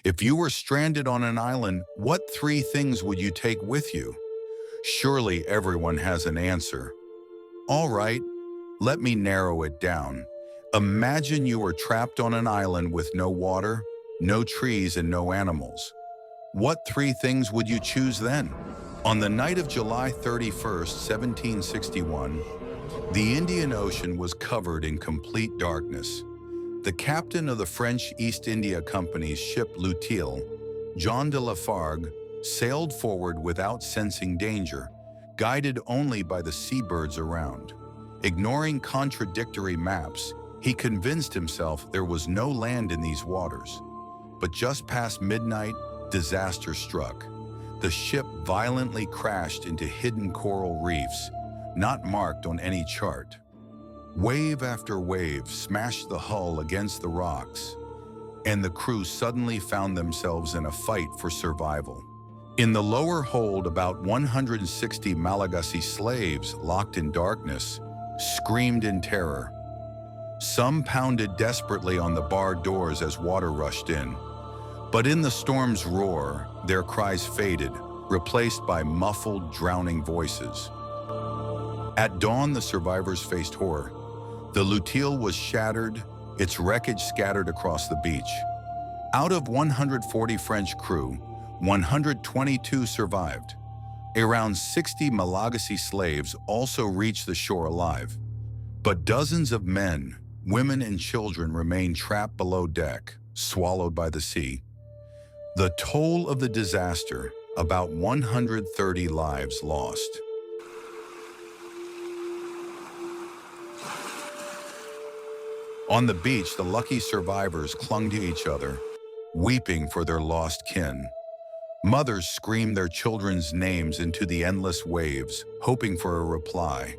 If you were stranded on an island, what three things would you take with you? Surely everyone has an answer. All right, let me narrow it down. Imagine you were trapped on an island with no water, no trees, and no animals. What three things would you choose then? On the night of July 31st, 1761, the Indian Ocean was covered in complete darkness. The captain of the French East India Company's ship Lutil, John de Lafargue, sailed forward without sensing danger, guided only by the seabirds around. Ignoring contradictory maps, he convinced himself there was no land in these waters. But just past midnight, disaster struck. The ship violently crashed into hidden coral reefs, not marked on any chart. Wave after wave smashed the hull against the rocks, and the crew suddenly found themselves in a fight for survival. In the lower hold, about 160 Malagasy slaves, locked in darkness, screamed in terror. Some pounded desperately on the barred doors as water rushed in. But in the storm's roar, their cries faded, replaced by muffled, drowning voices. At dawn, the survivors faced horror. The Lutil was shattered, its wreckage scattered across the beach. Out of 140 French crew, 122 survived. Around 60 Malagasy slaves also reached the shore alive. But dozens of men, women, and children remained trapped below deck, swallowed by the sea. The toll of the disaster, about 130 lives lost. On the beach, the lucky survivors clung to each other, weeping for their lost kin. Mothers screamed their children's names into the endless waves, hoping for a reply.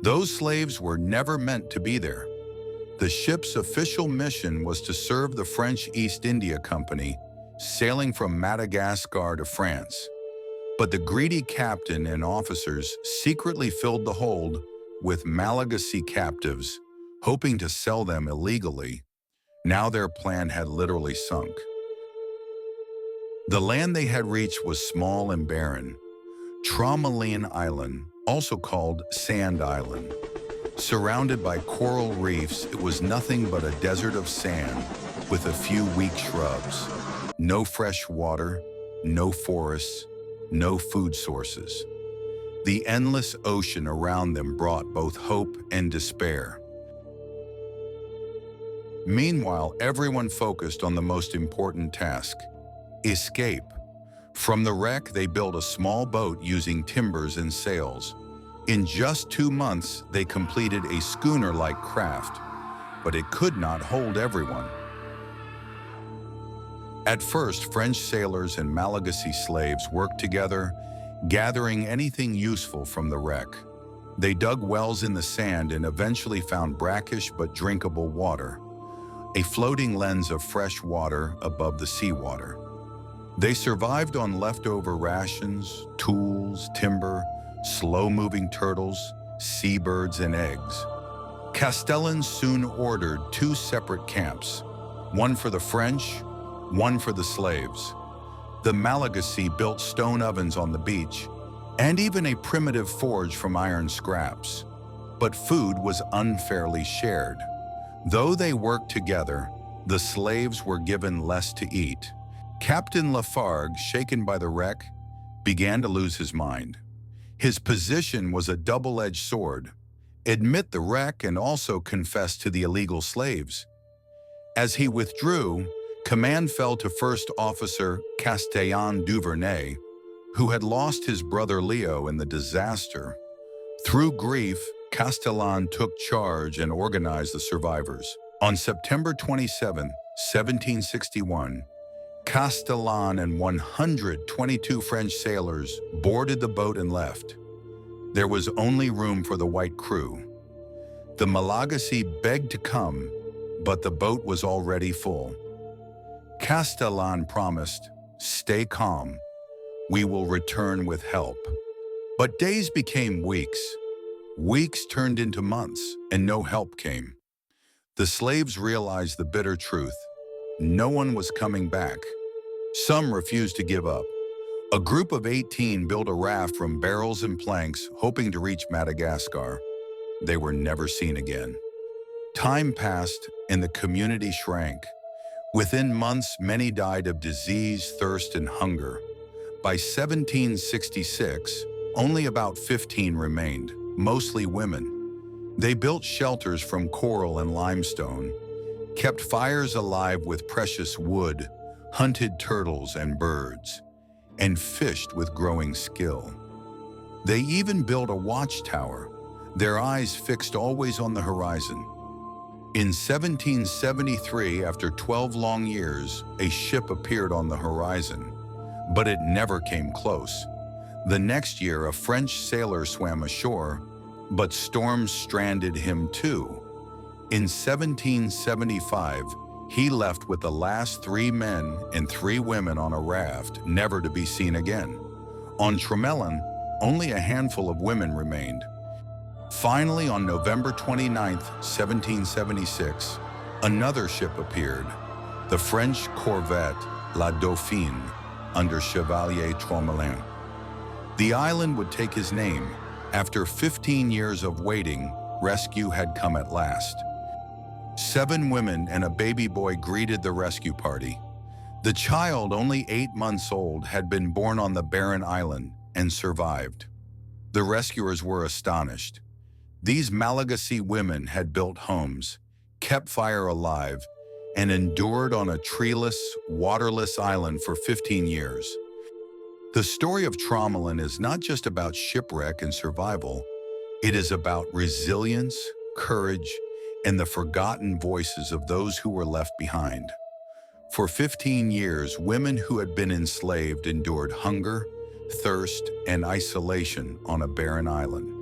Those slaves were never meant to be there. The ship's official mission was to serve the French East India Company, sailing from Madagascar to France. But the greedy captain and officers secretly filled the hold with Malagasy captives, hoping to sell them illegally. Now their plan had literally sunk. The land they had reached was small and barren. Traumaline Island, also called Sand Island. Surrounded by coral reefs, it was nothing but a desert of sand with a few weak shrubs. No fresh water, no forests, no food sources. The endless ocean around them brought both hope and despair. Meanwhile, everyone focused on the most important task: escape. From the wreck, they built a small boat using timbers and sails. In just 2 months, they completed a schooner-like craft, but it could not hold everyone. At first, French sailors and Malagasy slaves worked together, gathering anything useful from the wreck. They dug wells in the sand and eventually found brackish but drinkable water, a floating lens of fresh water above the seawater. They survived on leftover rations, tools, timber, slow-moving turtles, seabirds, and eggs. Castellans soon ordered 2 separate camps, one for the French, one for the slaves. The Malagasy built stone ovens on the beach, and even a primitive forge from iron scraps. But food was unfairly shared. Though they worked together, the slaves were given less to eat. Captain Lafargue, shaken by the wreck, began to lose his mind. His position was a double-edged sword: admit the wreck and also confess to the illegal slaves. As he withdrew, command fell to First Officer Castellan Duvernay, who had lost his brother Leo in the disaster. Through grief, Castellan took charge and organized the survivors. On September 27, 1761, Castellan and 122 French sailors boarded the boat and left. There was only room for the white crew. The Malagasy begged to come, but the boat was already full. Castellan promised, "Stay calm. We will return with help." But days became weeks. Weeks turned into months, and no help came. The slaves realized the bitter truth. No one was coming back. Some refused to give up. A group of 18 built a raft from barrels and planks, hoping to reach Madagascar. They were never seen again. Time passed, and the community shrank. Within months, many died of disease, thirst, and hunger. By 1766, only about 15 remained, mostly women. They built shelters from coral and limestone, kept fires alive with precious wood, hunted turtles and birds, and fished with growing skill. They even built a watchtower, their eyes fixed always on the horizon. In 1773, after 12 long years, a ship appeared on the horizon, but it never came close. The next year, a French sailor swam ashore, but storms stranded him too. In 1775, he left with the last 3 men and 3 women on a raft, never to be seen again. On Tremelin, only a handful of women remained. Finally, on November 29, 1776, another ship appeared, the French corvette La Dauphine, under Chevalier Tremelin. The island would take his name. After 15 years of waiting, rescue had come at last. 7 women and a baby boy greeted the rescue party. The child, only 8 months old, had been born on the barren island and survived. The rescuers were astonished. These Malagasy women had built homes, kept fire alive, and endured on a treeless, waterless island for 15 years. The story of Tremelin is not just about shipwreck and survival. It is about resilience, courage, and the forgotten voices of those who were left behind. For 15 years, women who had been enslaved endured hunger, thirst, and isolation on a barren island.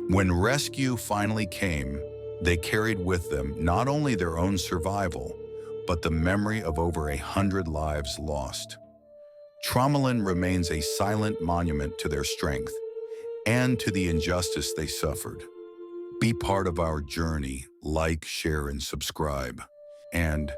When rescue finally came, they carried with them not only their own survival, but the memory of over 100 lives lost. Tremelin remains a silent monument to their strength and to the injustice they suffered. Be part of our journey, like, share, and subscribe. And